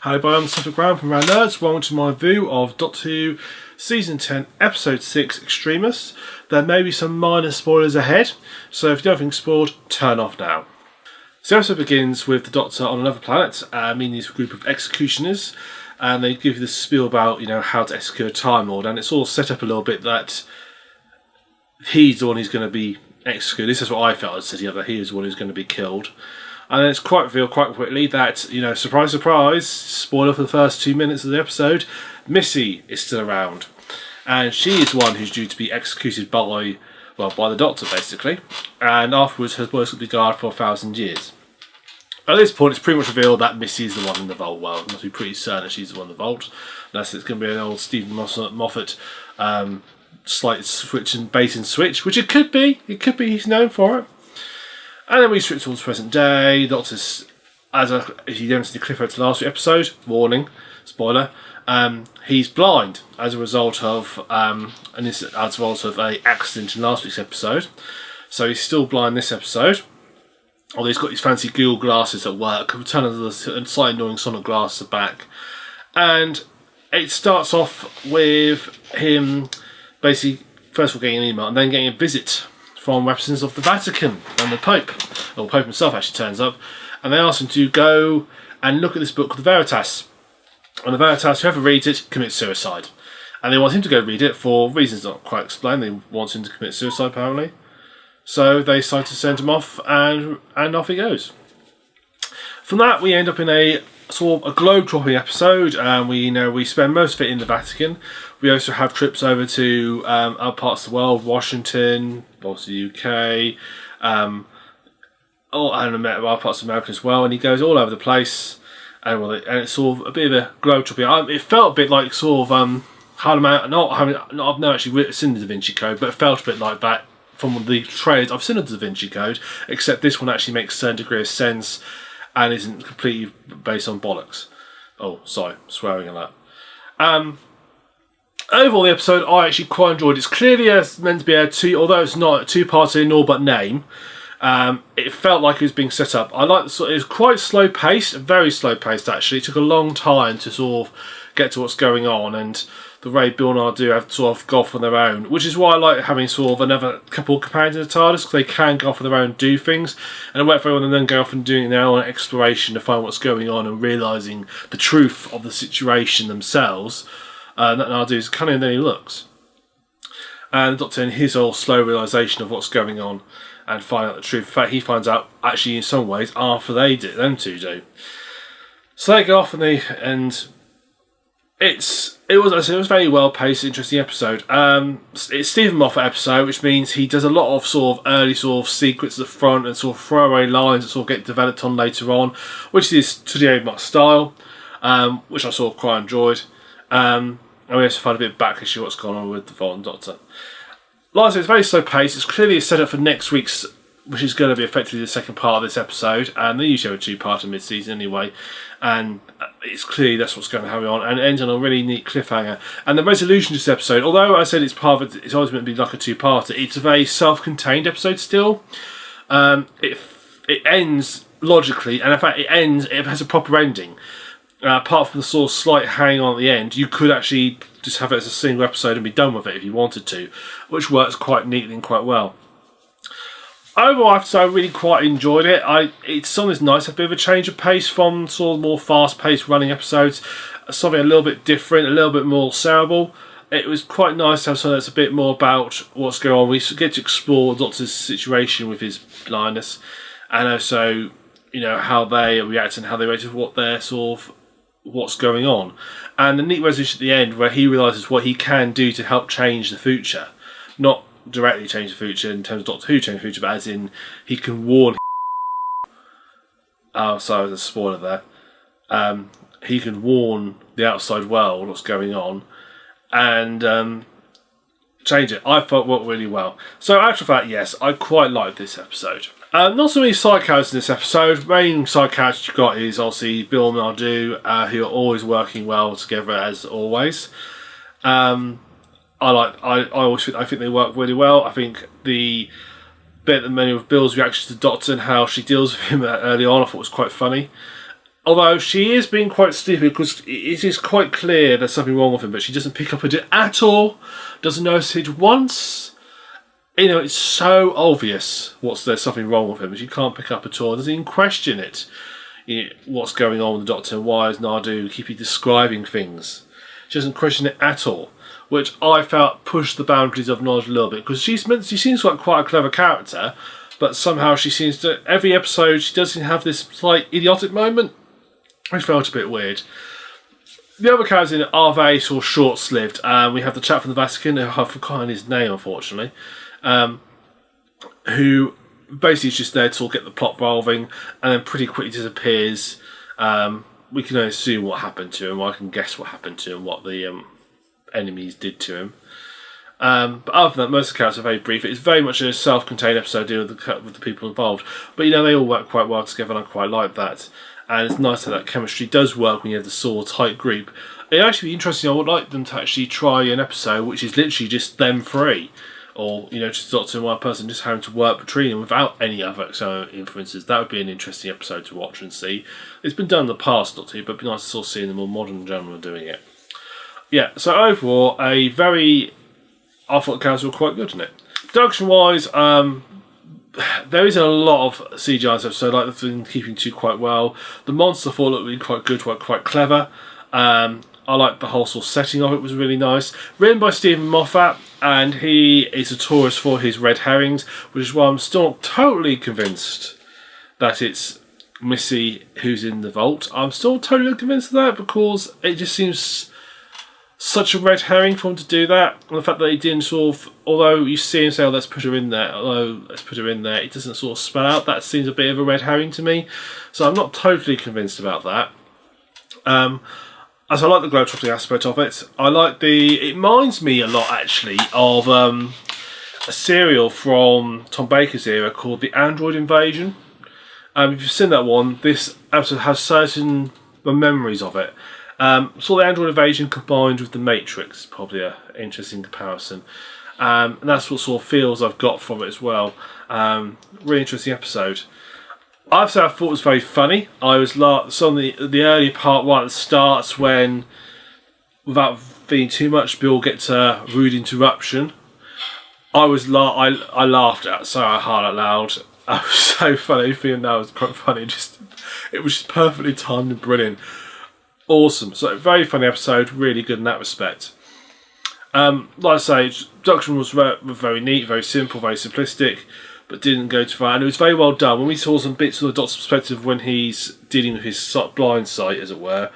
Hello, I'm TheSuffolkRam from Round Nerds. Welcome to my review of Doctor Who Season 10, Episode 6, Extremis. There may be some minor spoilers ahead, so if you don't think spoiled, turn off now. So the episode begins with the Doctor on another planet, meeting this group of executioners, and they give you this spiel about, how to execute a Time Lord, and it's all set up a little bit that he's the one who's going to be executed. This is what I felt as setting up, that he is the one who's going to be killed. And then it's quite revealed quite quickly that, surprise, surprise, spoiler for the first 2 minutes of the episode, Missy is still around. And she is one who's due to be executed by the Doctor, basically. And afterwards her works will be guarded for 1,000 years. At this point, it's pretty much revealed that Missy is the one in the vault. Well, it must be pretty certain that she's the one in the vault. Unless it's going to be an old Stephen Moffit slight switch and bait and switch, which it could be. It could be he's known for it. And then we switch towards present day. Doctor's, if you don't see the clip out to last week's episode, warning, spoiler, he's blind as a result of an accident in last week's episode. So he's still blind this episode. Although he's got his fancy Google glasses at work, turning the slightly annoying sonic glasses back. And it starts off with him basically first of all getting an email and then getting a visit from representatives of the Vatican and the Pope, or the Pope himself actually turns up, and they ask him to go and look at this book called the Veritas. And the Veritas, whoever reads it, commits suicide. And they want him to go read it for reasons not quite explained. They want him to commit suicide, apparently. So they decide to send him off, and off he goes. From that, we end up in a sort of a globe-trotting episode, and we spend most of it in the Vatican. We also have trips over to other parts of the world, Washington, obviously UK, and other parts of America as well. And he goes all over the place, and it's sort of a bit of a globe-trotting. It felt a bit like sort of I've never actually seen the Da Vinci Code, but it felt a bit like that from the trailers I've seen of the Da Vinci Code, except this one actually makes a certain degree of sense and isn't completely based on bollocks. Oh, sorry, swearing on that. Overall, the episode I actually quite enjoyed. It's clearly meant to be although it's not a two-parter in all but name. It felt like it was being set up. I like it was quite slow paced, very slow paced actually. It took a long time to sort of get to what's going on, and the way Bill and I do have to sort of go off on their own, which is why I like having sort of another couple of companions in the TARDIS, because they can go off on their own and do things, and I wait for everyone and then go off and doing their own exploration to find what's going on and realising the truth of the situation themselves. That Nadu is kind of then he looks. And the Doctor in his whole slow realisation of what's going on and find out the truth. In fact, he finds out actually in some ways after them two do. So they go off and it was a very well paced, interesting episode. It's Stephen Moffit episode, which means he does a lot of sort of early sort of secrets at the front and sort of throwaway lines that sort of get developed on later on, which is Studio Mutt style, which I sort of quite enjoyed. And we also find a bit of back issue what's going on with the Vault and Doctor. Like I said, it's very slow paced. It's clearly a setup for next week's, which is going to be effectively the second part of this episode, and they usually have a two-parter mid-season anyway, and it's clearly that's what's going to happen on, and it ends on a really neat cliffhanger. And the resolution to this episode, although I said it's always meant to be like a two-parter, it's a very self-contained episode still. It ends logically, and in fact it has a proper ending. Apart from the sort of slight hang on at the end, you could actually just have it as a single episode and be done with it if you wanted to, which works quite neatly and quite well. Overall, I have to say I really quite enjoyed it. It's something that's nice, a bit of a change of pace from sort of more fast-paced running episodes, something a little bit different, a little bit more cerebral. It was quite nice to have something that's a bit more about what's going on. We get to explore the Doctor's situation with his blindness, and also, how they react and how they react to what they're sort of what's going on, and the neat resolution at the end where he realises what he can do to help change the future, not directly change the future in terms of Doctor Who change the future, but as in he can warn sorry, there's a spoiler there. He can warn the outside world what's going on and change it. I thought worked really well. So actual fact, yes, I quite liked this episode. Not so many side characters in this episode. Main side characters you've got is obviously Bill and Nadu, who are always working well together as always. I think they work really well. I think the bit that many of Bill's reactions to the Doctor and how she deals with him early on, I thought was quite funny. Although she is being quite stupid, because it is quite clear there's something wrong with him, but she doesn't pick up on it at all, doesn't notice it once. You know, it's so obvious there's something wrong with him, but she can't pick up at all, doesn't even question it. You know, what's going on with the Doctor, and why is Nadu keeping describing things? She doesn't question it at all, which I felt pushed the boundaries of knowledge a little bit, because she seems like quite a clever character, but somehow she seems to, every episode she doesn't have this slight idiotic moment, which felt a bit weird. The other characters in it are very sort of short-lived. We have the chap from the Vatican, who I've forgotten his name, unfortunately, who basically is just there to sort of get the plot rolling, and then pretty quickly disappears. We can only assume what happened to him, or I can guess what happened to him, what the enemies did to him. But other than that, most of the characters are very brief. It's very much a self-contained episode dealing with the people involved. But you know, they all work quite well together, and I quite like that. And it's nice that chemistry does work when you have the sort of tight group. It'd actually be interesting. I would like them to actually try an episode which is literally just them three, or you know, just Doctor and one person just having to work between them without any other external influences. That would be an interesting episode to watch and see. It's been done in the past, not to, but it'd be nice to sort of see the more modern gentlemen doing it. Yeah. So overall, I thought the characters were quite good in it. Production-wise, there is a lot of CGI stuff, so they've been keeping to quite well. The monster thought looked really quite good, quite clever. I like the whole sort of setting of it, was really nice. Written by Stephen Moffat, and he is notorious for his red herrings, which is why I'm still not totally convinced that it's Missy who's in the vault. I'm still totally convinced of that, because it just seems such a red herring for him to do that, and the fact that he didn't sort of, although you see him say, "Oh, let's put her in there," it doesn't sort of spell out. That seems a bit of a red herring to me, so I'm not totally convinced about that. As I like the globetrotting aspect of it, it reminds me a lot actually of a serial from Tom Baker's era called The Android Invasion. If you've seen that one, this episode has certain memories of it. So the Android Invasion combined with The Matrix is probably an interesting comparison. And that's what sort of feels I've got from it as well. Really interesting episode. I thought it was very funny. I was on the early part right at the start, when, without being too much, Bill gets a rude interruption. I laughed out so hard out loud. It was so funny. Feeling that was quite funny. It was just perfectly timed and brilliant. Awesome. So very funny episode. Really good in that respect. Like I say, production was very neat, very simple, very simplistic, but didn't go too far. And it was very well done. When we saw some bits of the Doctor's perspective when he's dealing with his blind sight, as it were,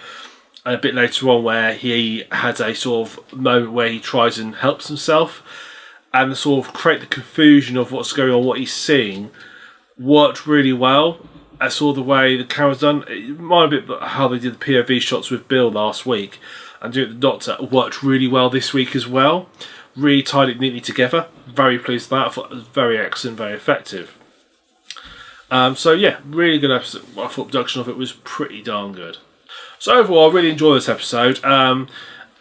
and a bit later on where he had a sort of moment where he tries and helps himself, and the sort of create the confusion of what's going on, what he's seeing, worked really well. I saw the way the camera's done. It reminded me of how they did the POV shots with Bill last week, and doing the Doctor worked really well this week as well. Really tied it neatly together. Very pleased with that. I thought it was very excellent, very effective. So yeah, really good episode. I thought production of it was pretty darn good. So overall, I really enjoyed this episode. I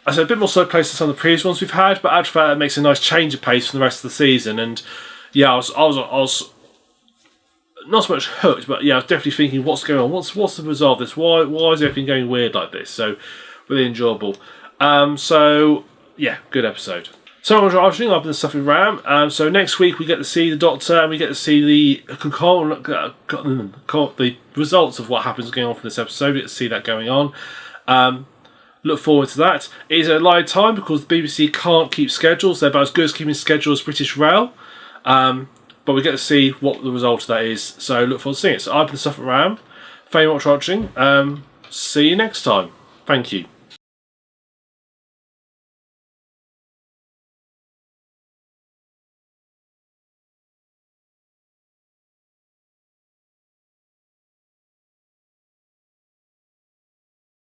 said a bit more slow pace than some of the previous ones we've had, but actually that makes a nice change of pace from the rest of the season. And yeah, I was not so much hooked, but yeah, I was definitely thinking, what's going on? What's the result of this? Why is everything going weird like this? So really enjoyable. So yeah, good episode. So I'm watching up in the TheSuffolkRam. So next week we get to see the Doctor, and we get to see the results of what happens going on for this episode. We get to see that going on. Look forward to that. It is a live time because the BBC can't keep schedules. They're about as good as keeping schedule as British Rail. But we get to see what the result of that is. So look forward to seeing it. So I've been TheSuffolkRam. Thank you very much for watching. See you next time. Thank you.